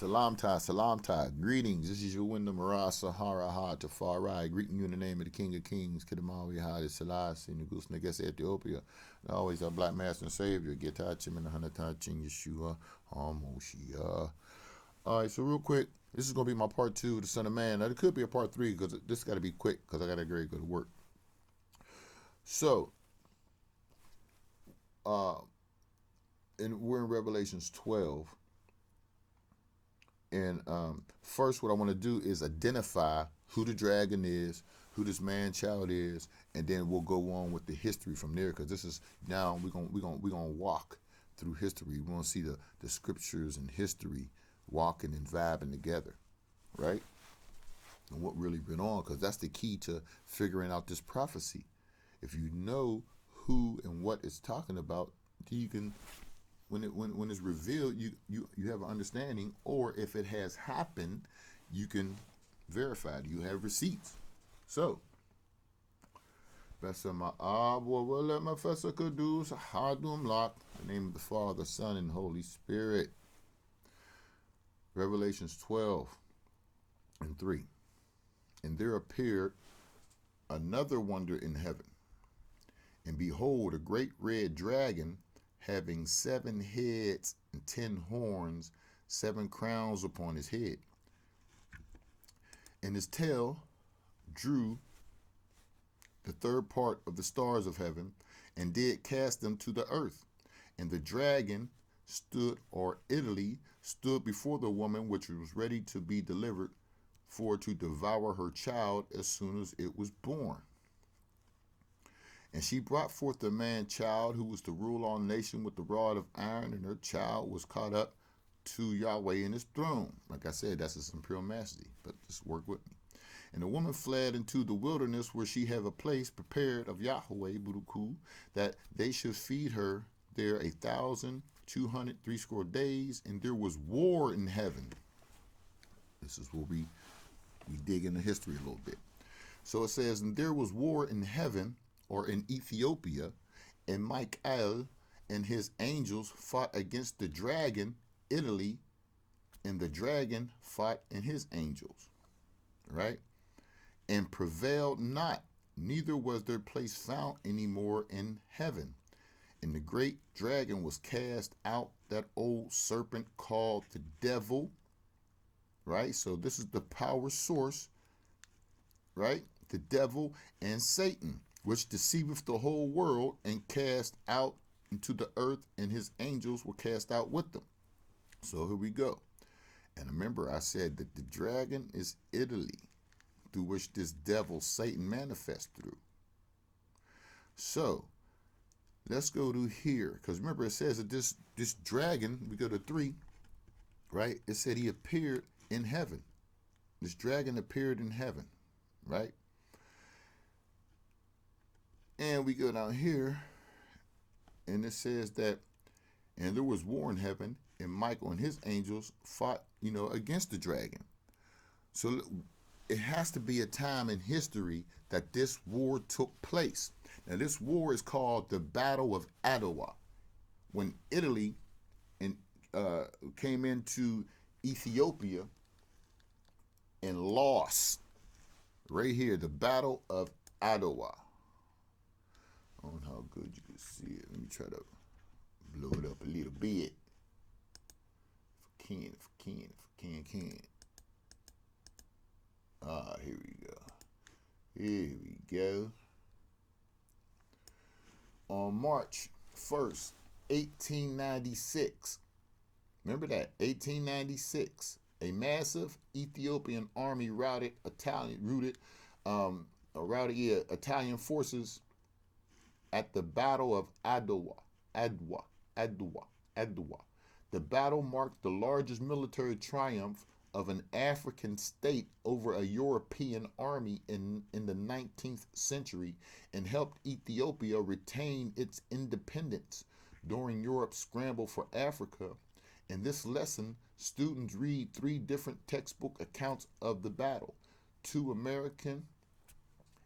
Salam Tai. Greetings. This is your Wyndham Ra SAHAR Ha TAFARI. Greeting you in the name of the King of Kings, Kidamawi Hadi Selassie, Nugus Neges Ethiopia. And always our Black Master and Savior. Get Tachim and Hanatachim Yeshua Hamoshia. All right, so real quick, this is going to be my part 2, the Son of Man. Now, it could be a part 3 because this got to be quick because I got to go to work. So, we're in Revelations 12. And first, what I want to do is identify who the dragon is, who this man-child is, and then we'll go on with the history from there. Because this is now we're gonna walk through history. We want to see the scriptures and history walking and vibing together, right? And what really been on, because that's the key to figuring out this prophecy. If you know who and what it's talking about, you can. When it's revealed, you have an understanding, or if it has happened, you can verify it. You have receipts. So, the name of the Father, Son, and Holy Spirit. Revelations 12:3. And there appeared another wonder in heaven, and behold, a great red dragon, having 7 heads and 10 horns, 7 crowns upon his head. And his tail drew the third part of the stars of heaven, and did cast them to the earth. And the dragon stood, or Italy, stood before the woman which was ready to be delivered, for to devour her child as soon as it was born. And she brought forth the man-child who was to rule all nations with the rod of iron, and her child was caught up to Yahweh in his throne. Like I said, that's his imperial majesty, but just work with me. And the woman fled into the wilderness, where she had a place prepared of Yahweh, Buruku, that they should feed her there 1,260 days, and there was war in heaven. This is where we dig into history a little bit. So it says, and there was war in heaven, or in Ethiopia, and Michael and his angels fought against the dragon, Italy, and the dragon fought and his angels, right? And prevailed not, neither was their place found any more in heaven. And the great dragon was cast out, that old serpent called the devil, right? So this is the power source, right? The devil and Satan, which deceiveth the whole world, and cast out into the earth, and his angels were cast out with them. So here we go. And remember, I said that the dragon is Italy, through which this devil, Satan, manifests through. So let's go to here, because remember, it says that this dragon, we go to 3, right? It said he appeared in heaven. This dragon appeared in heaven, right? And we go down here, and it says that, and there was war in heaven, and Michael and his angels fought, against the dragon. So it has to be a time in history that this war took place. Now, this war is called the Battle of Ottawa, when Italy came into Ethiopia and lost. Right here, the Battle of Ottawa. I don't know how good you can see it. Let me try to blow it up a little bit. If I can. Here we go. On March 1st, 1896. Remember that, 1896. A massive Ethiopian army routed Italian forces at the Battle of Ottawa. The battle marked the largest military triumph of an African state over a European army in the 19th century, and helped Ethiopia retain its independence during Europe's scramble for Africa. In this lesson, students read 3 different textbook accounts of the battle, 2 American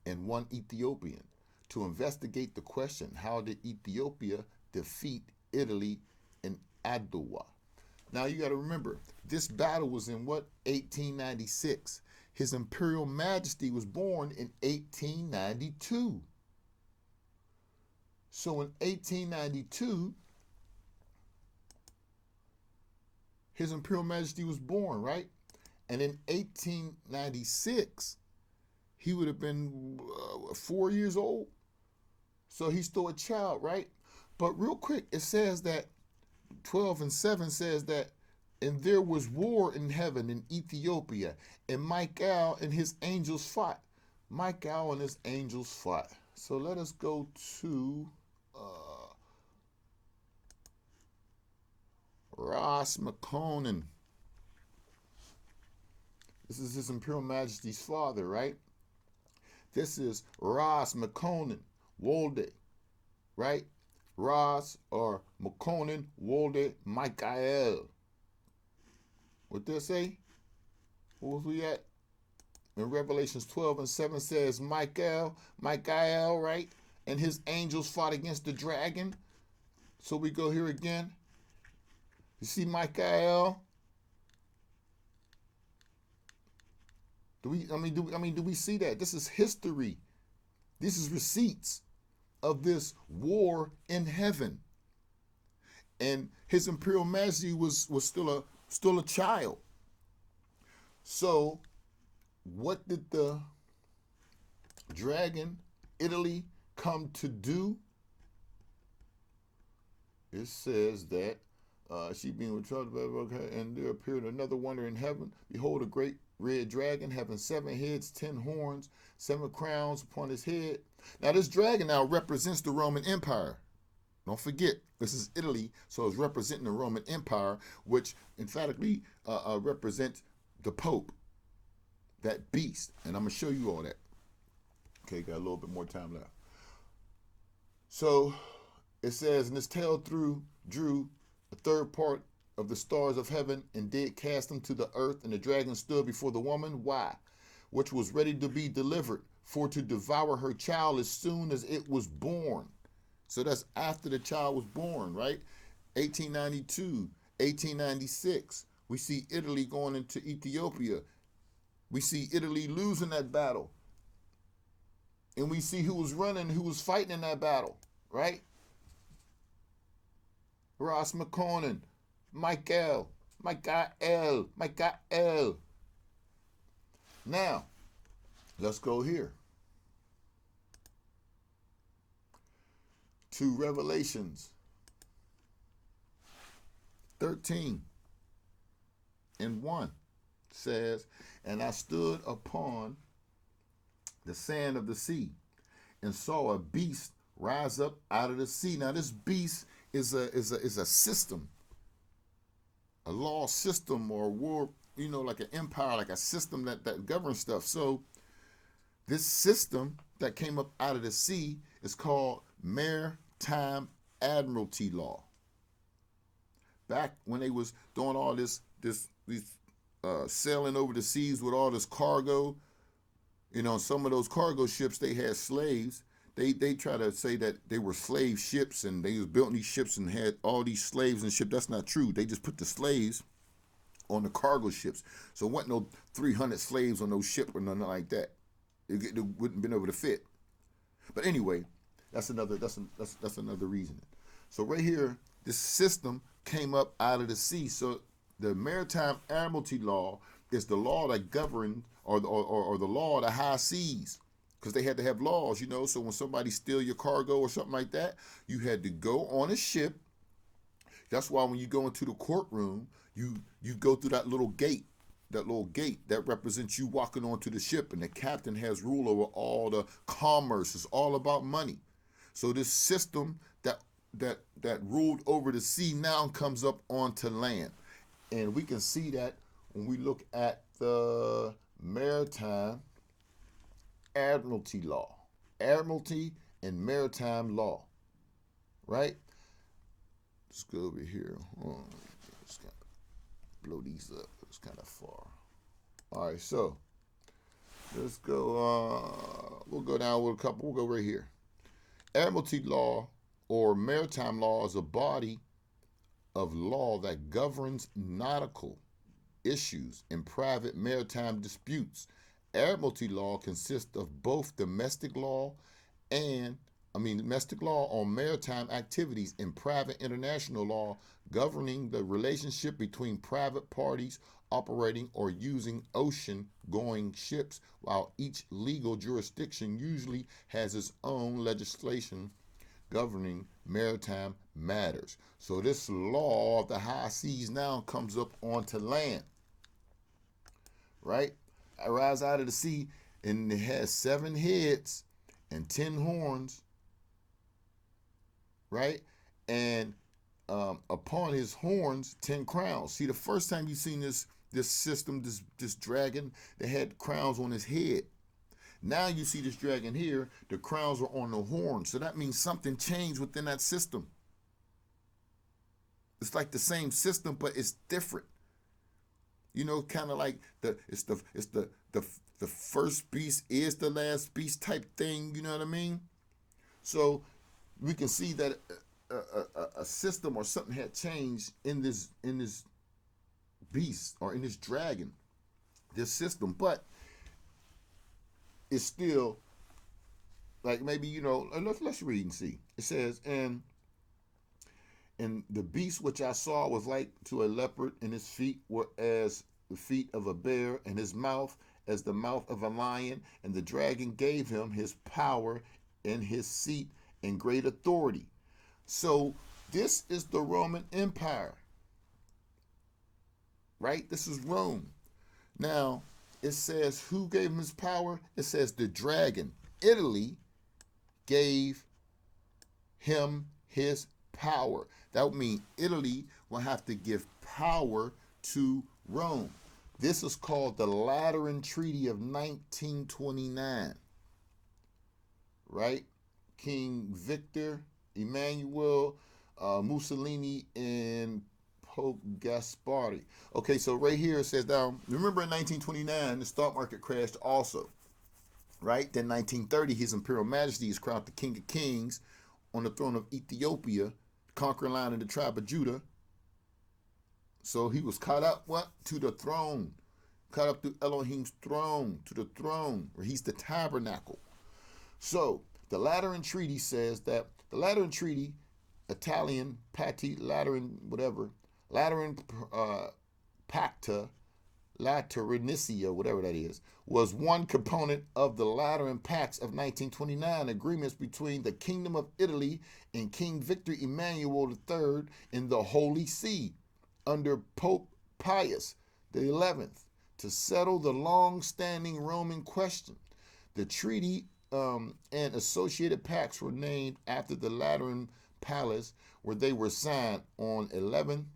and 1 Ethiopian, to investigate the question, how did Ethiopia defeat Italy in Ottawa? Now you got to remember, this battle was in what? 1896. His Imperial Majesty was born in 1892. So in 1892, His Imperial Majesty was born, right? And in 1896, he would have been 4 years old. So he's still a child, right? But real quick, it says that 12:7 says that, and there was war in heaven in Ethiopia, and Michael and his angels fought. Michael and his angels fought. So let us go to Ross McConan. This is His Imperial Majesty's father, right? This is Ross McConan Wolde, right? Ross or McConan Wolde Michael. What did they say? What was we at? In Revelations 12:7 says Michael, right? And his angels fought against the dragon. So we go here again. You see Michael? Do we see that? This is history. This is receipts of this war in heaven. And His Imperial Majesty was still a child. So what did the dragon Italy come to do? It says that she being with trouble, and there appeared another wonder in heaven. Behold, a great red dragon having 7 heads, 10 horns, 7 crowns upon his head. Now this dragon now represents the Roman Empire. Don't forget, this is Italy, so it's representing the Roman Empire, which emphatically represents the Pope, that beast. And I'm going to show you all that. Okay, got a little bit more time left. So it says, and his tail drew a third part of the stars of heaven and did cast them to the earth, and the dragon stood before the woman. Why? Which was ready to be delivered, for to devour her child as soon as it was born. So that's after the child was born, right? 1892, 1896. We see Italy going into Ethiopia. We see Italy losing that battle. And we see who was running, who was fighting in that battle, right? Ross McConan, Michael. Now, let's go here to Revelations 13:1 says, and I stood upon the sand of the sea and saw a beast rise up out of the sea. Now this beast is a system, a law system or war, like an empire, like a system that governs stuff. So this system that came up out of the sea is called Maritime Admiralty Law. Back when they was doing all these sailing over the seas with all this cargo, some of those cargo ships, they had slaves. They try to say that they were slave ships and they was building these ships and had all these slaves and ships. That's not true. They just put the slaves on the cargo ships. So wasn't no 300 slaves on those ships or nothing like that. It wouldn't have been able to fit. But anyway, that's another reason. So right here, this system came up out of the sea. So the Maritime Admiralty Law is the law that governed, or the law of the high seas, because they had to have laws, So when somebody steal your cargo or something like that, you had to go on a ship. That's why when you go into the courtroom, you go through that little gate that represents you walking onto the ship, and the captain has rule over all the commerce. It's all about money. So this system that ruled over the sea now comes up onto land, and we can see that when we look at the Maritime Admiralty Law, Admiralty and Maritime Law, right? Let's go over here. Just kind of blow these up. It's kind of far. All right, so let's go. We'll go down with a couple. We'll go right here. Admiralty Law or Maritime Law is a body of law that governs nautical issues and private maritime disputes. Admiralty law consists of both domestic law domestic law on maritime activities and private international law governing the relationship between private parties operating or using ocean-going ships, while each legal jurisdiction usually has its own legislation governing maritime matters. So this law of the high seas now comes up onto land, right? It rises out of the sea, and it has 7 heads and 10 horns, right? And upon his horns, 10 crowns. See, the first time you seen this system, this dragon, that had crowns on his head. Now you see this dragon here, the crowns are on the horns. So that means something changed within that system. It's like the same system, but it's different. You know, kind of like the first beast is the last beast type thing. You know what I mean? So we can see that a system or something had changed in this beast or in this dragon, this system, but it's still like maybe, you know, let's read and see. It says, and the beast which I saw was like to a leopard, and his feet were as the feet of a bear, and his mouth as the mouth of a lion. And the dragon gave him his power and his seat and great authority. So this is the Roman Empire, right? This is Rome. Now, it says who gave him his power? It says the dragon. Italy gave him his power. That would mean Italy will have to give power to Rome. This is called the Lateran Treaty of 1929, right? King Victor Emmanuel, Mussolini, and Pope Gaspari. Okay, so right here it says, now, remember in 1929, the stock market crashed also, right? Then 1930, His Imperial Majesty is crowned the King of Kings on the throne of Ethiopia, conquering line of the tribe of Judah. So he was caught up, what? To the throne. Caught up to Elohim's throne, to the throne, where he's the tabernacle. So the Lateran Treaty says that the Lateran Treaty, Italian, Patti, Lateran, whatever, Lateran Pacta, Lateranicia, whatever that is, was one component of the Lateran Pacts of 1929, agreements between the Kingdom of Italy and King Victor Emmanuel III in the Holy See under Pope Pius XI to settle the long-standing Roman question. The treaty and associated pacts were named after the Lateran Palace, where they were signed on 11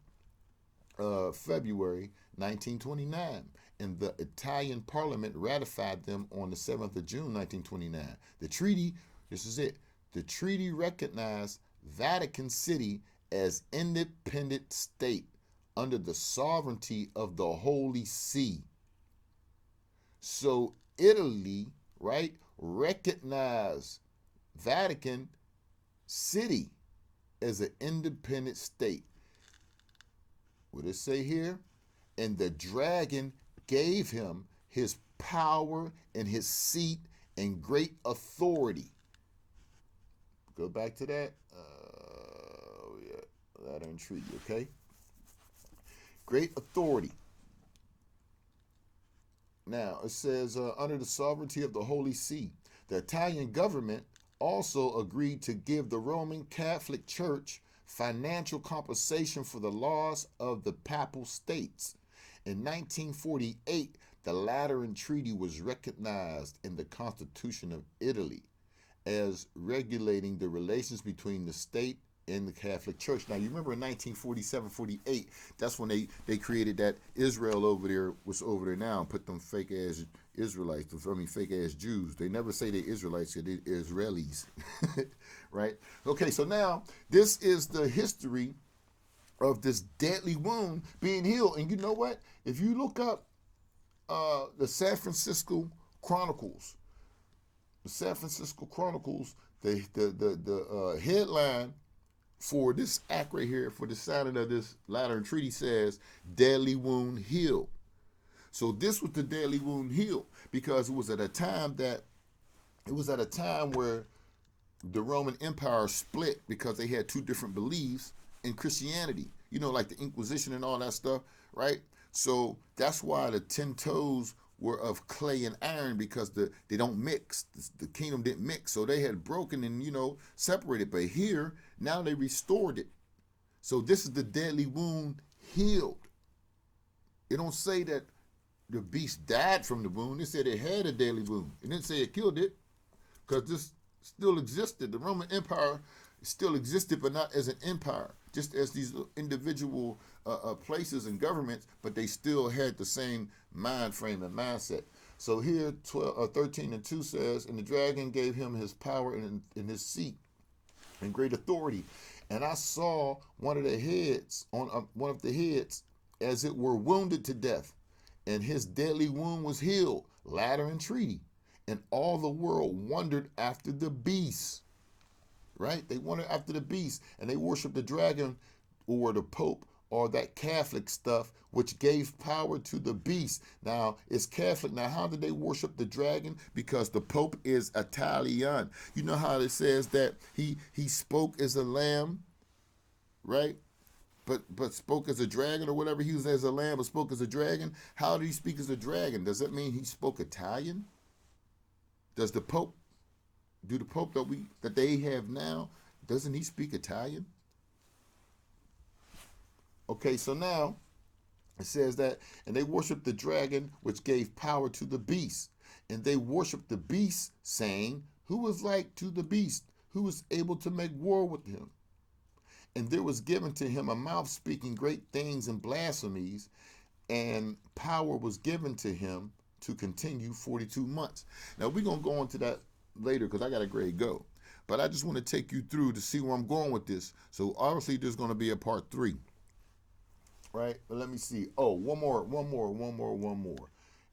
February 1929, and the Italian Parliament ratified them on the 7th of June 1929. The treaty, this is it, the treaty recognized Vatican City as independent state under the sovereignty of the Holy See. So Italy, right, recognized Vatican City as an independent state. What does it say here? And the dragon gave him his power and his seat and great authority. Go back to that. Lateran Treaty, okay? Great authority. Now, it says, under the sovereignty of the Holy See, the Italian government also agreed to give the Roman Catholic Church financial compensation for the loss of the Papal States. In 1948, the Lateran Treaty was recognized in the Constitution of Italy as regulating the relations between the state and the Catholic Church. Now, you remember in 1947-48, that's when they created that Israel over there, was over there now, and put them fake-ass Israelites, fake-ass Jews. They never say they're Israelites, they're Israelis, right? Okay, so now, this is the history of this deadly wound being healed. And you know what? If you look up the San Francisco Chronicles, the headline for this act right here, for the signing of this Lateran Treaty, says deadly wound healed. So this was the deadly wound healed because it was at a time where the Roman Empire split because they had two different beliefs in Christianity. You know, like the Inquisition and all that stuff, right? So that's why the 10 toes were of clay and iron, because they don't mix. The kingdom didn't mix. So they had broken and, separated. But here, now they restored it. So this is the deadly wound healed. It don't say that the beast died from the wound. It said it had a deadly wound. It didn't say it killed it, because this still existed. The Roman Empire still existed, but not as an empire, just as these individual places and governments, but they still had the same mind frame and mindset. So here 13:2 says, and the dragon gave him his power in his seat and great authority. And I saw one of the heads, as it were wounded to death, and his deadly wound was healed, Lateran Treaty. And all the world wondered after the beast, right? They wondered after the beast, and they worshiped the dragon or the Pope or that Catholic stuff, which gave power to the beast. Now, it's Catholic. Now, how did they worship the dragon? Because the Pope is Italian. You know how it says that he spoke as a lamb, right? But spoke as a dragon or whatever. He was as a lamb but spoke as a dragon. How did he speak as a dragon? Does that mean he spoke Italian? Does the Pope, that they have now, doesn't he speak Italian? Okay, so now it says that, and they worshiped the dragon, which gave power to the beast. And they worshiped the beast, saying, who was like to the beast, who was able to make war with him? And there was given to him a mouth speaking great things and blasphemies, and power was given to him to continue 42 months. Now, we're going to go into that later because I got a grade go. But I just want to take you through to see where I'm going with this. So obviously there's going to be a part 3. Right? But let me see. Oh, one more.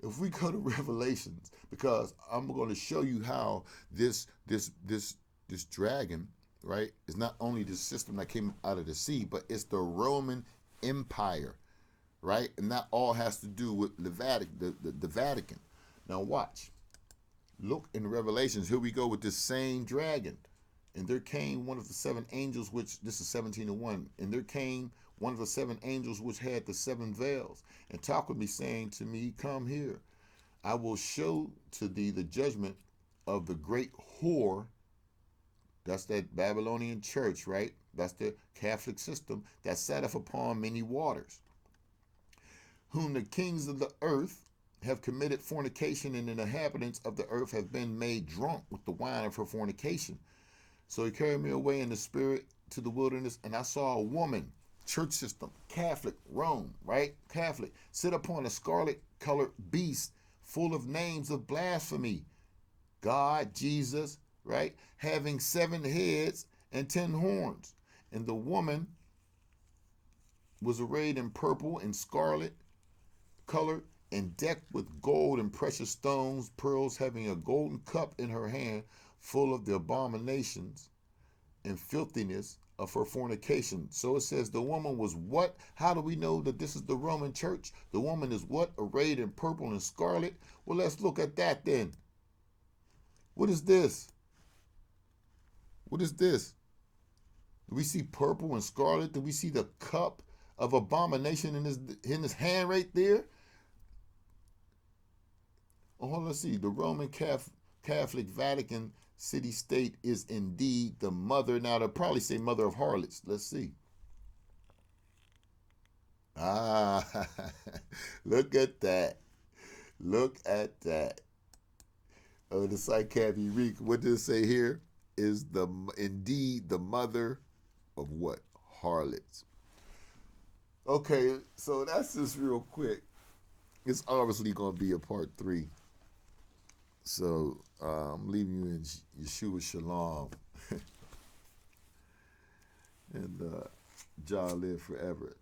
If we go to Revelations, because I'm going to show you how this dragon, right, is not only the system that came out of the sea, but it's the Roman Empire, right? And that all has to do with the Vatican. Now watch. Look in Revelations. Here we go with this same dragon. And there came one of the 7 angels, which, this is 17:1, and there came one of the 7 angels which had the 7 veils, and talked with me, saying to me, come here. I will show to thee the judgment of the great whore. That's that Babylonian church, right? That's the Catholic system that satteth upon many waters, whom the kings of the earth have committed fornication, and the inhabitants of the earth have been made drunk with the wine of her fornication. So he carried me away in the spirit to the wilderness, and I saw a woman, church system, Catholic, Rome, right? Catholic, sit upon a scarlet-colored beast full of names of blasphemy. God, Jesus, right? Having 7 heads and 10 horns. And the woman was arrayed in purple and scarlet color, and decked with gold and precious stones, pearls, having a golden cup in her hand, full of the abominations and filthiness of her fornication. So it says the woman was what? How do we know that this is the Roman church? The woman is what? Arrayed in purple and scarlet. Well, let's look at that then. What is this? What is this? Do we see purple and scarlet? Do we see the cup of abomination in his hand right there? Oh, let's see. The Roman Catholic Vatican city-state is indeed the mother. Now, they'll probably say mother of harlots. Let's see. Ah, look at that. Look at that. Oh, the Psychavi, what does it say here? Is indeed the mother of what? Harlots. Okay, so that's just real quick. It's obviously going to be a part 3. So I'm leaving you in Yeshua Shalom. And Jah live forever.